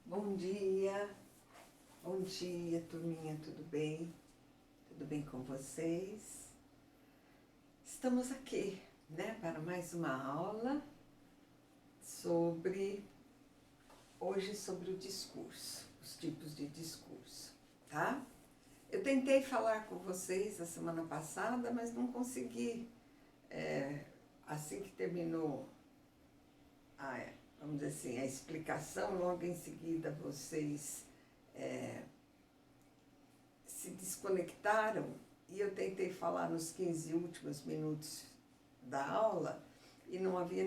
Bom dia, turminha, tudo bem? Tudo bem com vocês? Estamos aqui, né, para mais uma aula hoje sobre o discurso, os tipos de discurso, tá? Eu tentei falar com vocês a semana passada, mas não consegui. Assim que terminou vamos dizer assim, a explicação, logo em seguida vocês se desconectaram e eu tentei falar nos 15 últimos minutos da aula e não havia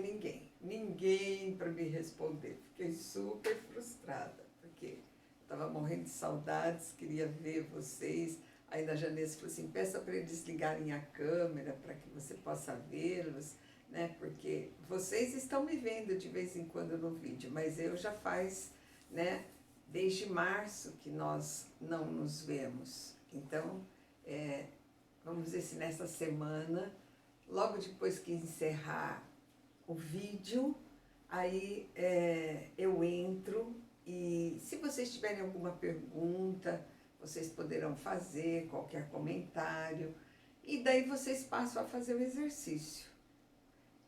ninguém para me responder. Fiquei super frustrada, porque estava morrendo de saudades, queria ver vocês. Aí a Janessa falou assim, peça para eles ligarem a câmera para que você possa vê-los, né? Porque vocês estão me vendo de vez em quando no vídeo, mas eu já faz, né, desde março que nós não nos vemos. Então, vamos dizer assim, nessa semana, logo depois que encerrar o vídeo, aí eu entro e se vocês tiverem alguma pergunta, vocês poderão fazer qualquer comentário e daí vocês passam a fazer o exercício.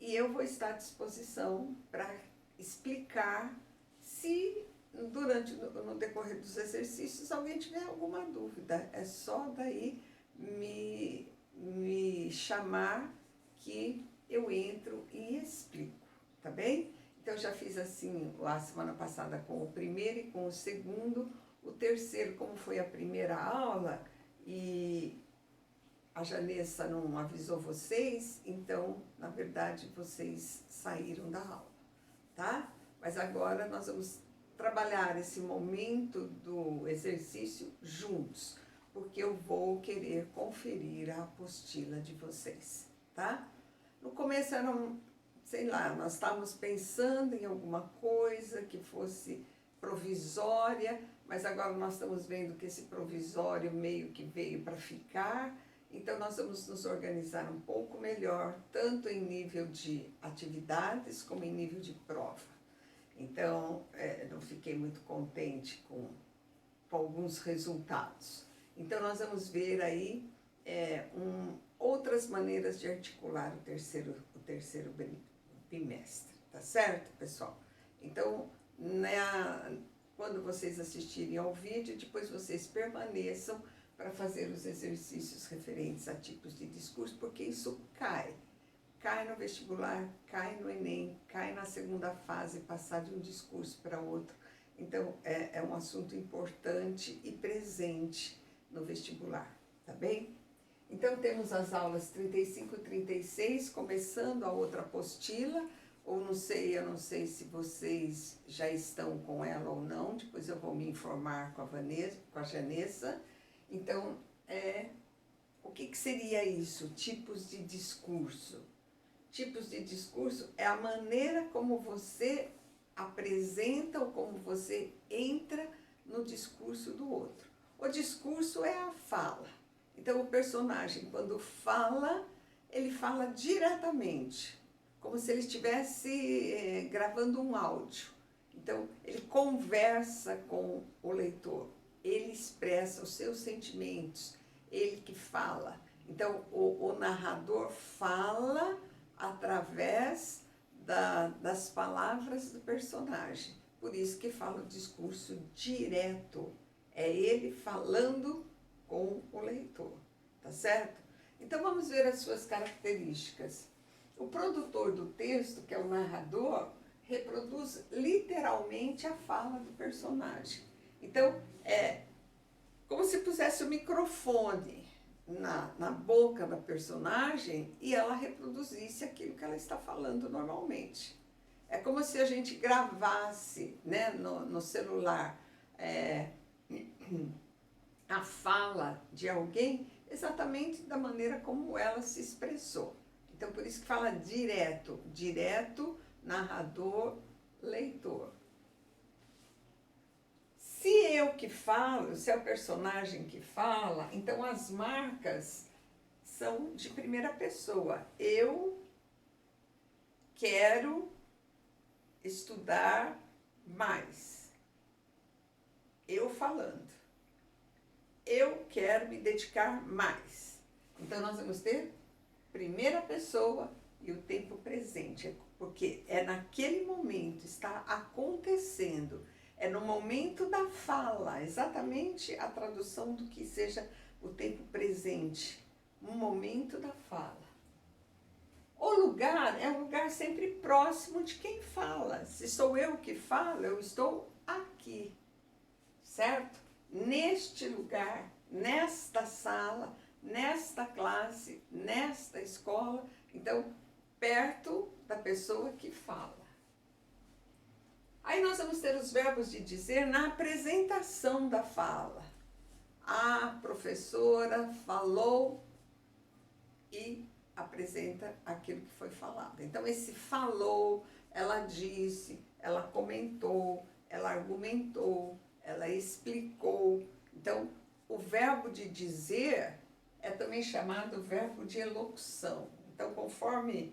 E eu vou estar à disposição para explicar se no decorrer dos exercícios alguém tiver alguma dúvida. É só daí me chamar que eu entro e explico, tá bem? Então, eu já fiz assim a semana passada com o primeiro e com o segundo. O terceiro, como foi a primeira aula e a Janessa não avisou vocês, então, na verdade, vocês saíram da aula, tá? Mas agora nós vamos trabalhar esse momento do exercício juntos, porque eu vou querer conferir a apostila de vocês, tá? No começo sei lá, nós estávamos pensando em alguma coisa que fosse provisória, mas agora nós estamos vendo que esse provisório meio que veio para ficar, então nós vamos nos organizar um pouco melhor, tanto em nível de atividades como em nível de prova. Então, não fiquei muito contente com alguns resultados. Então, nós vamos ver aí outras maneiras de articular o terceiro bimestre, tá certo, pessoal? Então, quando vocês assistirem ao vídeo, depois vocês permaneçam para fazer os exercícios referentes a tipos de discurso, porque isso cai no vestibular, cai no Enem, cai na segunda fase, passar de um discurso para outro. Então, é um assunto importante e presente no vestibular, tá bem? Então, temos as aulas 35 e 36, começando a outra apostila, ou eu não sei se vocês já estão com ela ou não, depois eu vou me informar com a Janessa. Então, o que seria isso? Tipos de discurso. Tipos de discurso é a maneira como você apresenta ou como você entra no discurso do outro. O discurso é a fala. Então, o personagem, quando fala, ele fala diretamente, como se ele estivesse gravando um áudio. Então, ele conversa com o leitor, ele expressa os seus sentimentos, ele que fala. Então, o narrador fala através das palavras do personagem. Por isso que fala o discurso direto. É ele falando com o leitor, tá certo? Então, vamos ver as suas características. O produtor do texto, que é o narrador, reproduz literalmente a fala do personagem. Então, é como se pusesse o microfone na boca da personagem e ela reproduzisse aquilo que ela está falando normalmente. É como se a gente gravasse, né, no celular a fala de alguém exatamente da maneira como ela se expressou. Então, por isso que fala direto, narrador, leitor. Se eu que falo, se é o personagem que fala, então as marcas são de primeira pessoa. Eu quero estudar mais. eu falando. Eu quero me dedicar mais. Então, nós vamos ter primeira pessoa e o tempo presente, porque é naquele momento, está acontecendo, é no momento da fala, exatamente a tradução do que seja o tempo presente, um momento da fala. O lugar é um lugar sempre próximo de quem fala. Se sou eu que falo, eu estou aqui, certo? Neste lugar, nesta sala, nesta classe, nesta escola, então, perto da pessoa que fala. Aí nós vamos ter os verbos de dizer na apresentação da fala. A professora falou e apresenta aquilo que foi falado. Então, esse falou, ela disse, ela comentou, ela argumentou, ela explicou. Então, o verbo de dizer é também chamado verbo de elocução. Então, conforme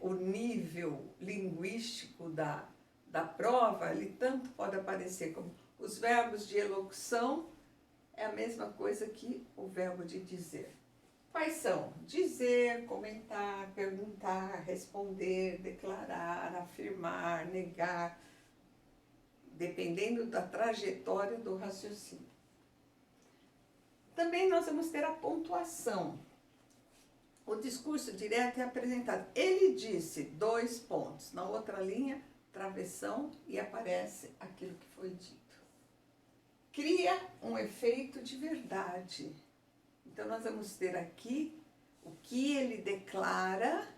o nível linguístico da prova, ele tanto pode aparecer como os verbos de elocução, é a mesma coisa que o verbo de dizer. Quais são? Dizer, comentar, perguntar, responder, declarar, afirmar, negar, dependendo da trajetória do raciocínio. Também nós vamos ter a pontuação. O discurso direto é apresentado. Ele disse 2 pontos. Na outra linha, travessão, e aparece aquilo que foi dito. Cria um efeito de verdade. Então, nós vamos ter aqui o que ele declara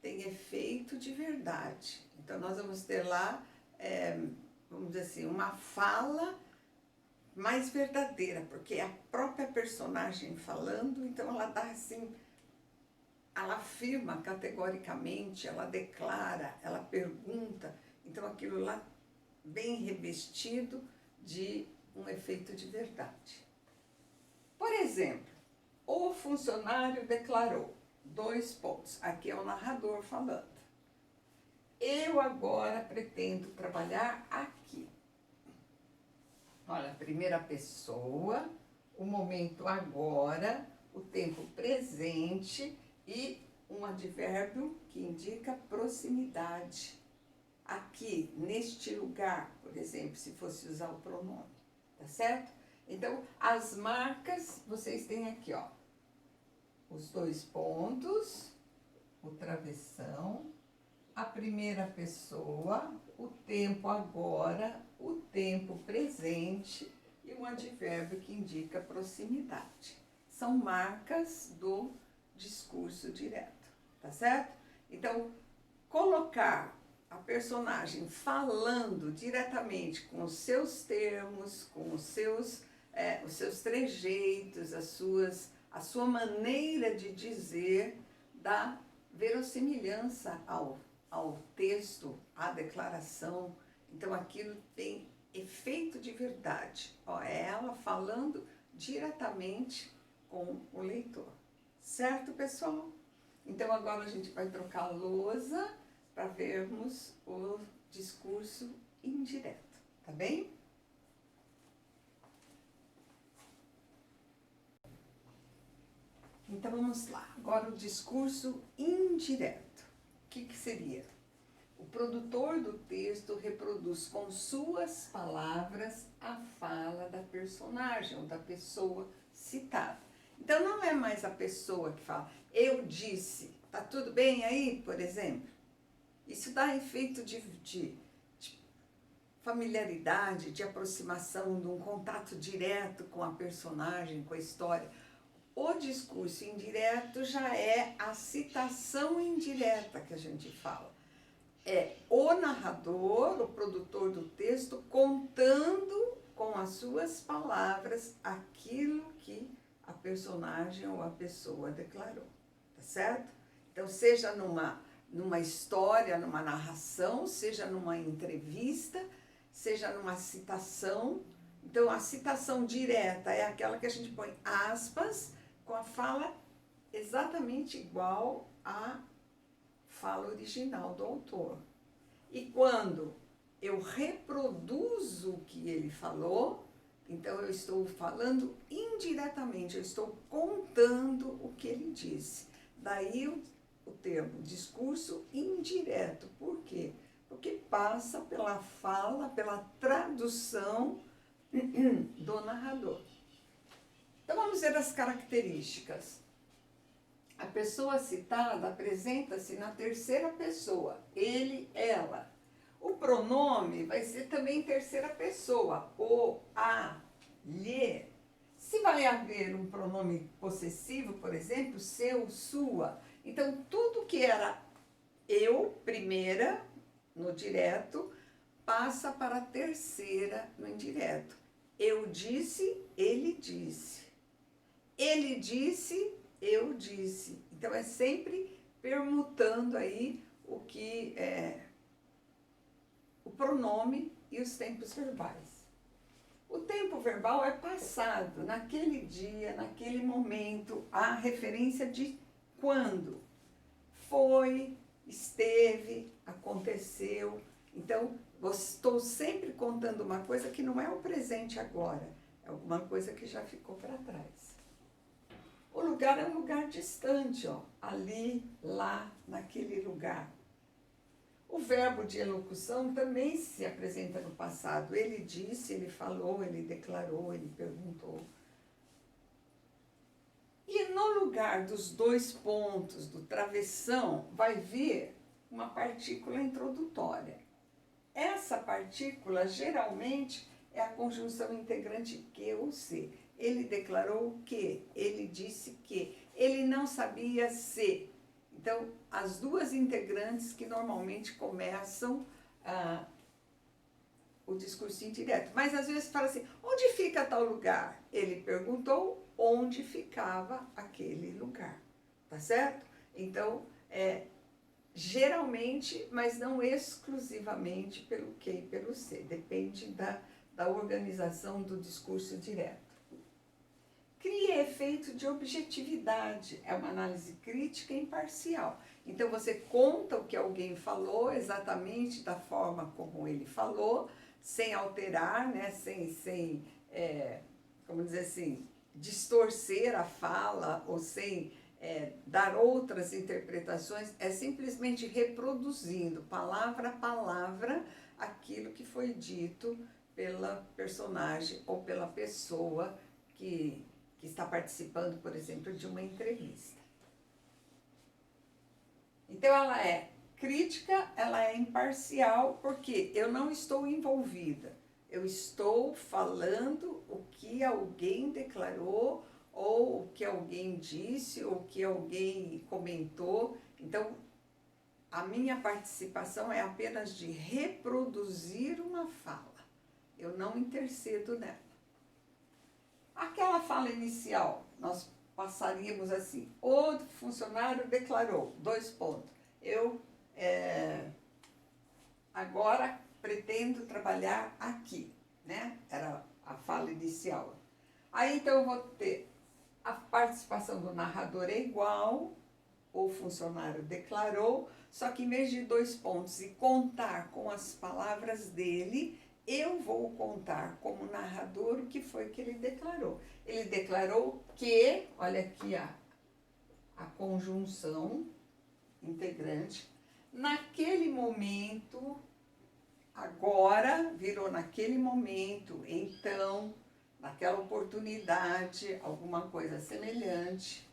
tem efeito de verdade. Então, nós vamos ter lá, vamos dizer assim, uma fala mais verdadeira, porque é a própria personagem falando, então ela dá assim, ela afirma categoricamente, ela declara, ela pergunta, então aquilo lá bem revestido de um efeito de verdade. Por exemplo, o funcionário declarou 2 pontos. Aqui é o narrador falando. Eu agora pretendo trabalhar aqui. Olha, primeira pessoa, o momento agora, o tempo presente e um advérbio que indica proximidade. Aqui, neste lugar, por exemplo, se fosse usar o pronome, tá certo? Então, as marcas, vocês têm aqui, ó, os 2 pontos, o travessão, a primeira pessoa, o tempo agora, o tempo presente e um advérbio que indica proximidade. São marcas do discurso direto, tá certo? Então, colocar a personagem falando diretamente com os seus termos, com os seus trejeitos, a sua maneira de dizer, dá verossimilhança ao texto, à declaração. Então, aquilo tem efeito de verdade. Ó, é ela falando diretamente com o leitor. Certo, pessoal? Então, agora a gente vai trocar a lousa para vermos o discurso indireto, tá bem? Então, vamos lá. Agora, o discurso indireto. O que seria? O produtor do texto reproduz com suas palavras a fala da personagem ou da pessoa citada. Então, não é mais a pessoa que fala, eu disse, tá tudo bem aí, por exemplo? Isso dá efeito de familiaridade, de aproximação, de um contato direto com a personagem, com a história. O discurso indireto já é a citação indireta que a gente fala. É o narrador, o produtor do texto, contando com as suas palavras aquilo que a personagem ou a pessoa declarou, tá certo? Então, seja numa história, numa narração, seja numa entrevista, seja numa citação. Então, a citação direta é aquela que a gente põe aspas com a fala exatamente igual à fala original do autor. E quando eu reproduzo o que ele falou, então eu estou falando indiretamente, eu estou contando o que ele disse. Daí o termo discurso indireto. Por quê? Porque passa pela fala, pela tradução do narrador. Então vamos ver as características. A pessoa citada apresenta-se na terceira pessoa, ele, ela. O pronome vai ser também terceira pessoa, o, a, lhe. Se vai haver um pronome possessivo, por exemplo, seu, sua, então tudo que era eu, primeira, no direto, passa para a terceira, no indireto. Eu disse, ele disse. Ele disse, eu disse. Então é sempre permutando aí o que é o pronome e os tempos verbais. O tempo verbal é passado, naquele dia, naquele momento, a referência de quando. Foi, esteve, aconteceu. Então, estou sempre contando uma coisa que não é o presente agora, é alguma coisa que já ficou para trás. O lugar é um lugar distante, ó, ali, lá, naquele lugar. O verbo de elocução também se apresenta no passado. Ele disse, ele falou, ele declarou, ele perguntou. E no lugar dos dois pontos do travessão, vai vir uma partícula introdutória. Essa partícula, geralmente, é a conjunção integrante que ou se. Ele declarou que, ele disse que, ele não sabia se. Então, as duas integrantes que normalmente começam o discurso indireto. Mas às vezes fala assim, onde fica tal lugar? Ele perguntou onde ficava aquele lugar, tá certo? Então, geralmente, mas não exclusivamente pelo que e pelo se, depende da organização do discurso direto. Cria efeito de objetividade, é uma análise crítica e imparcial. Então, você conta o que alguém falou exatamente da forma como ele falou, sem alterar, né? sem como dizer assim, distorcer a fala ou sem dar outras interpretações, é simplesmente reproduzindo, palavra a palavra, aquilo que foi dito pela personagem ou pela pessoa que está participando, por exemplo, de uma entrevista. Então, ela é crítica, ela é imparcial, porque eu não estou envolvida. Eu estou falando o que alguém declarou, ou o que alguém disse, ou o que alguém comentou. Então, a minha participação é apenas de reproduzir uma fala. Eu não intercedo nela. Aquela fala inicial, nós passaríamos assim, o funcionário declarou, 2 pontos, eu agora pretendo trabalhar aqui, né? Era a fala inicial. Aí então eu vou ter a participação do narrador é igual, o funcionário declarou, só que em vez de 2 pontos e contar com as palavras dele, eu vou contar como narrador o que foi que ele declarou. Ele declarou que, olha aqui a conjunção integrante, naquele momento, agora, virou naquele momento, então, naquela oportunidade, alguma coisa semelhante.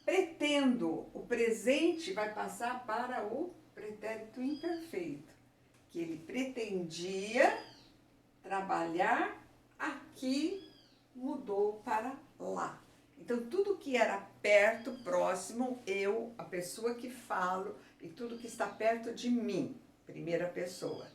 Pretendo, o presente vai passar para o pretérito imperfeito, que ele pretendia trabalhar aqui, mudou para lá. Então, tudo que era perto, próximo, eu, a pessoa que falo, e tudo que está perto de mim, primeira pessoa.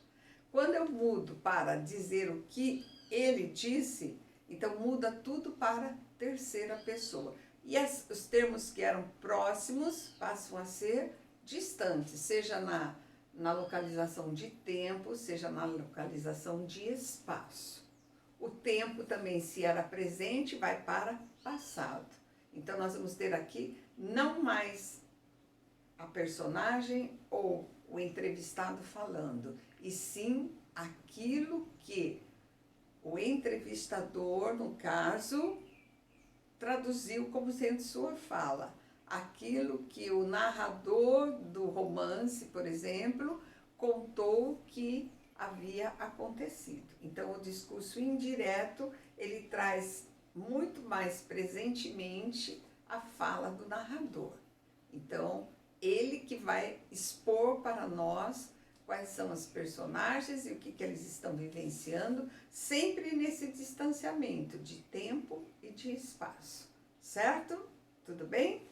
Quando eu mudo para dizer o que ele disse, então muda tudo para terceira pessoa. E os termos que eram próximos passam a ser distantes, seja na localização de tempo, seja na localização de espaço. O tempo também, se era presente, vai para passado. Então, nós vamos ter aqui não mais a personagem ou o entrevistado falando, e sim aquilo que o entrevistador, no caso, traduziu como sendo sua fala. Aquilo que o narrador do romance, por exemplo, contou que havia acontecido. Então, o discurso indireto, ele traz muito mais presentemente a fala do narrador. Então, ele que vai expor para nós quais são os personagens e o que eles estão vivenciando, sempre nesse distanciamento de tempo e de espaço. Certo? Tudo bem?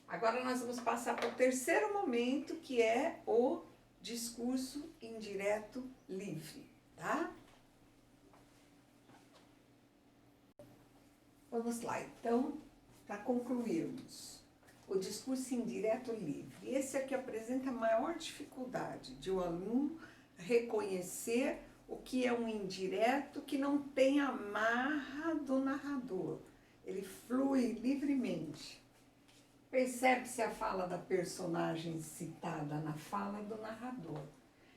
Agora nós vamos passar para o terceiro momento, que é o discurso indireto livre, tá? Vamos lá, então, para concluirmos. O discurso indireto livre. Esse é que apresenta a maior dificuldade de o aluno reconhecer o que é um indireto que não tem amarra do narrador. Ele flui livremente. Percebe-se a fala da personagem citada na fala do narrador.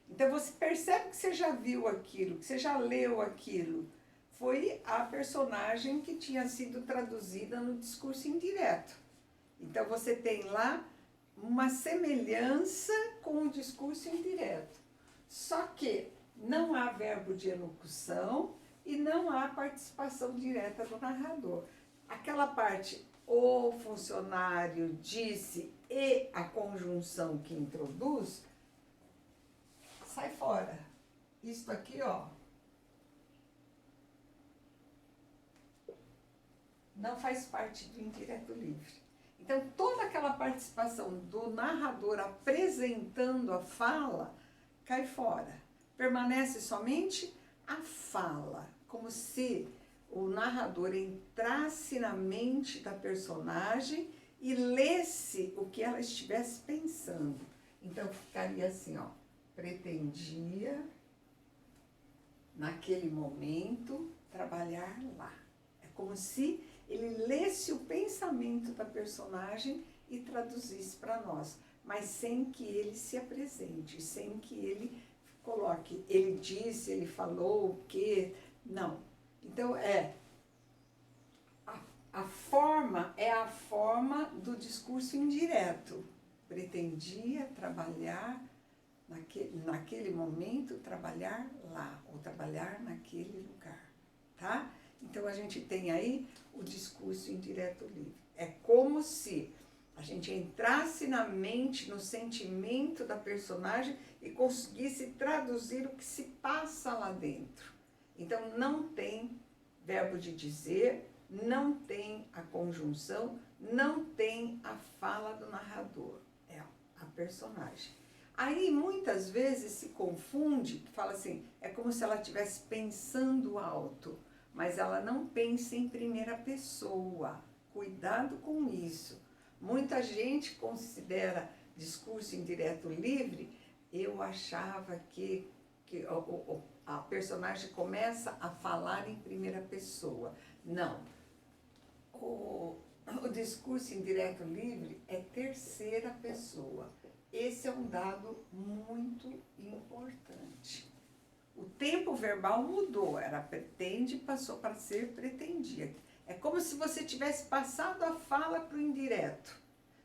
Então você percebe que você já viu aquilo, que você já leu aquilo. Foi a personagem que tinha sido traduzida no discurso indireto. Então você tem lá uma semelhança com o discurso indireto. Só que não há verbo de elocução e não há participação direta do narrador. Aquela parte, o funcionário disse e a conjunção que introduz, sai fora. Isto aqui, ó, não faz parte do indireto livre. Então, toda aquela participação do narrador apresentando a fala cai fora. Permanece somente a fala, como se o narrador entrasse na mente da personagem e lesse o que ela estivesse pensando. Então, ficaria assim, ó, pretendia, naquele momento, trabalhar lá. É como se ele lesse o pensamento da personagem e traduzisse para nós, mas sem que ele se apresente, sem que ele coloque, ele disse, ele falou o quê, não. Então, a forma é a forma do discurso indireto. Pretendia trabalhar, naquele momento, trabalhar lá, ou trabalhar naquele lugar, tá? Então, a gente tem aí o discurso indireto livre. É como se a gente entrasse na mente, no sentimento da personagem e conseguisse traduzir o que se passa lá dentro. Então, não tem verbo de dizer, não tem a conjunção, não tem a fala do narrador. É a personagem. Aí, muitas vezes, se confunde, fala assim, é como se ela estivesse pensando alto, mas ela não pensa em primeira pessoa. Cuidado com isso. Muita gente considera discurso indireto livre. Eu achava que a personagem começa a falar em primeira pessoa. Não. O discurso indireto livre é terceira pessoa. Esse é um dado muito importante. O tempo verbal mudou, era pretende, passou para ser pretendia. É como se você tivesse passado a fala para o indireto.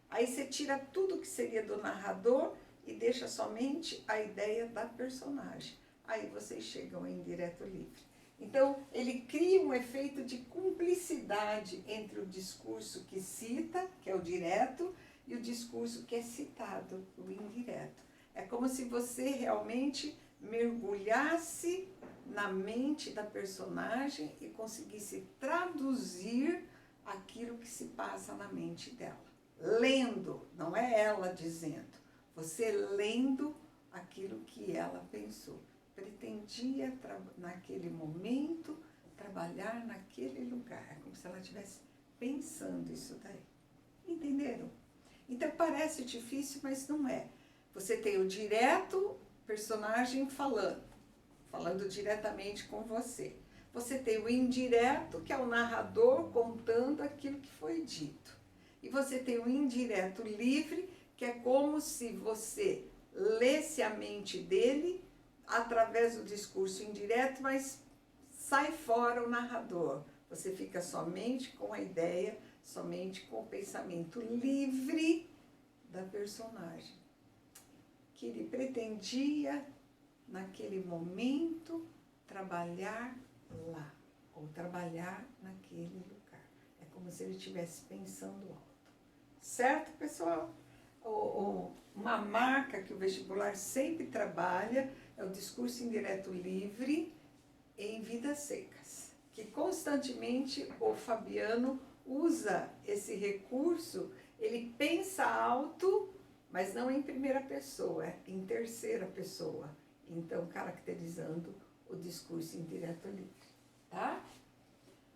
Aí você tira tudo que seria do narrador e deixa somente a ideia da personagem. Aí vocês chegam ao indireto livre. Então, ele cria um efeito de cumplicidade entre o discurso que cita, que é o direto, e o discurso que é citado, o indireto. É como se você realmente mergulhasse na mente da personagem e conseguisse traduzir aquilo que se passa na mente dela. Lendo, não é ela dizendo, você lendo aquilo que ela pensou. Pretendia, naquele momento, trabalhar naquele lugar. É como se ela estivesse pensando isso daí. Entenderam? Então, parece difícil, mas não é. Você tem o direto, personagem falando diretamente com você. Você tem o indireto, que é o narrador contando aquilo que foi dito. E você tem o indireto livre, que é como se você lê-se a mente dele através do discurso indireto, mas sai fora o narrador. Você fica somente com a ideia, somente com o pensamento livre da personagem, que ele pretendia, naquele momento, trabalhar lá, ou trabalhar naquele lugar. É como se ele estivesse pensando alto. Certo, pessoal? Uma marca que o vestibular sempre trabalha é o discurso indireto livre em vidas secas, que constantemente o Fabiano usa esse recurso. Ele pensa alto, mas não em primeira pessoa, é em terceira pessoa. Então, caracterizando o discurso indireto livre, tá?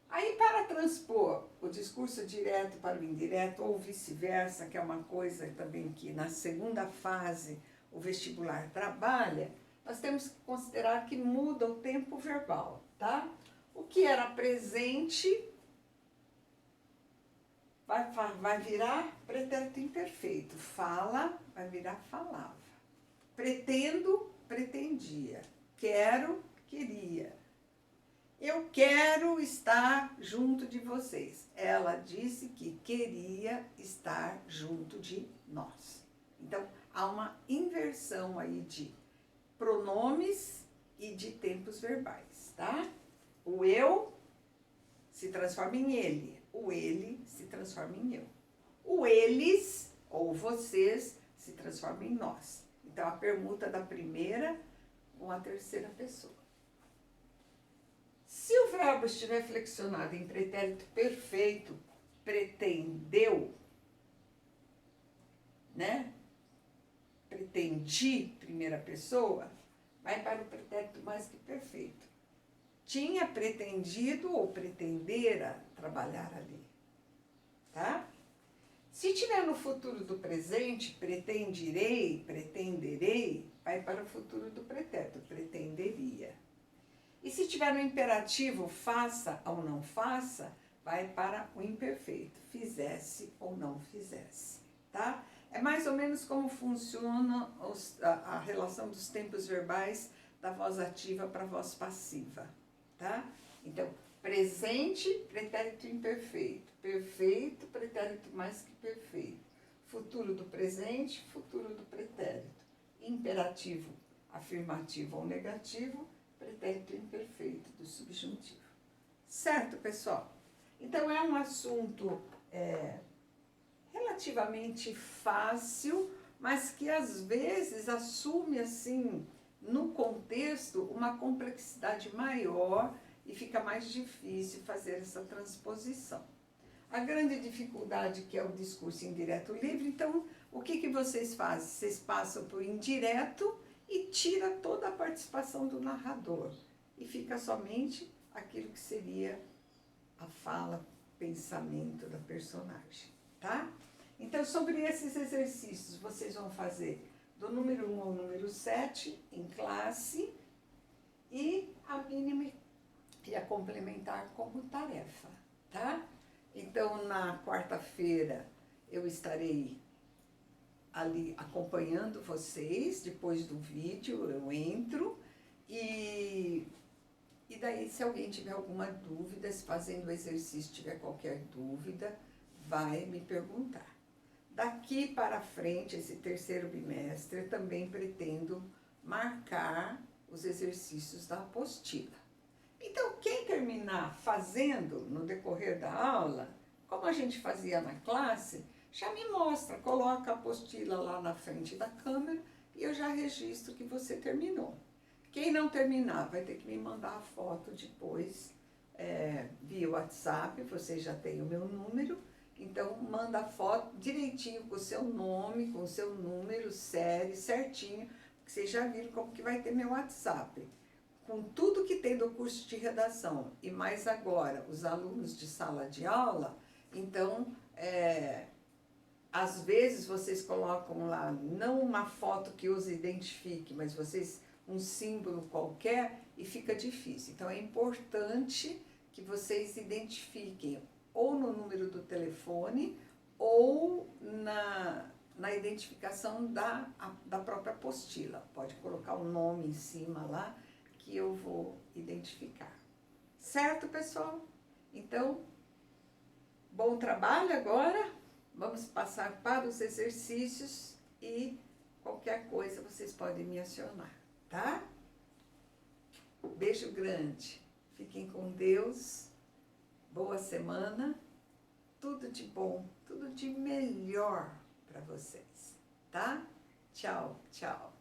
Aí, para transpor o discurso direto para o indireto, ou vice-versa, que é uma coisa também que na segunda fase o vestibular trabalha, nós temos que considerar que muda o tempo verbal, tá? O que era presente vai virar pretérito imperfeito. Fala vai virar falava. Pretendo, pretendia. Quero, queria. Eu quero estar junto de vocês. Ela disse que queria estar junto de nós. Então, há uma inversão aí de pronomes e de tempos verbais, tá? O eu se transforma em ele. O ele se transforma em eu. O eles, ou vocês, se transforma em nós. Então, a permuta da primeira com a terceira pessoa. Se o verbo estiver flexionado em pretérito perfeito, pretendeu, né? Pretendi, primeira pessoa, vai para o pretérito mais que perfeito. Tinha pretendido ou pretendera trabalhar ali, tá? Se tiver no futuro do presente, pretendirei, pretenderei, vai para o futuro do pretérito, pretenderia. E se tiver no imperativo, faça ou não faça, vai para o imperfeito, fizesse ou não fizesse, tá? É mais ou menos como funciona a relação dos tempos verbais da voz ativa para a voz passiva, tá? Então, presente, pretérito imperfeito. Perfeito, pretérito mais que perfeito. Futuro do presente, futuro do pretérito. Imperativo, afirmativo ou negativo, pretérito imperfeito do subjuntivo. Certo, pessoal? Então, é um assunto relativamente fácil, mas que às vezes assume, assim, no contexto, uma complexidade maior e fica mais difícil fazer essa transposição. A grande dificuldade que é o discurso indireto livre, então, o que vocês fazem? Vocês passam por indireto e tira toda a participação do narrador. E fica somente aquilo que seria a fala, pensamento da personagem, tá? Então, sobre esses exercícios, vocês vão fazer do número 1 ao número 7 em classe e a mínima e a complementar como tarefa, tá? Então, na quarta-feira, eu estarei ali acompanhando vocês, depois do vídeo eu entro e daí se alguém tiver alguma dúvida, se fazendo o exercício tiver qualquer dúvida, vai me perguntar. Daqui para frente, esse terceiro bimestre, eu também pretendo marcar os exercícios da apostila. Então, quem terminar fazendo no decorrer da aula, como a gente fazia na classe, já me mostra, coloca a apostila lá na frente da câmera e eu já registro que você terminou. Quem não terminar vai ter que me mandar a foto depois via WhatsApp, você já tem o meu número, então manda a foto direitinho com o seu nome, com o seu número, série, certinho, que vocês já viram como que vai ter meu WhatsApp. Com tudo que tem do curso de redação e mais agora os alunos de sala de aula, então, às vezes vocês colocam lá, não uma foto que os identifique, mas vocês um símbolo qualquer e fica difícil. Então, é importante que vocês identifiquem ou no número do telefone ou na identificação da própria apostila. Pode colocar o nome em cima lá, que eu vou identificar. Certo, pessoal? Então, bom trabalho agora. Vamos passar para os exercícios e qualquer coisa vocês podem me acionar, tá? Beijo grande. Fiquem com Deus. Boa semana. Tudo de bom, tudo de melhor para vocês, tá? Tchau, tchau.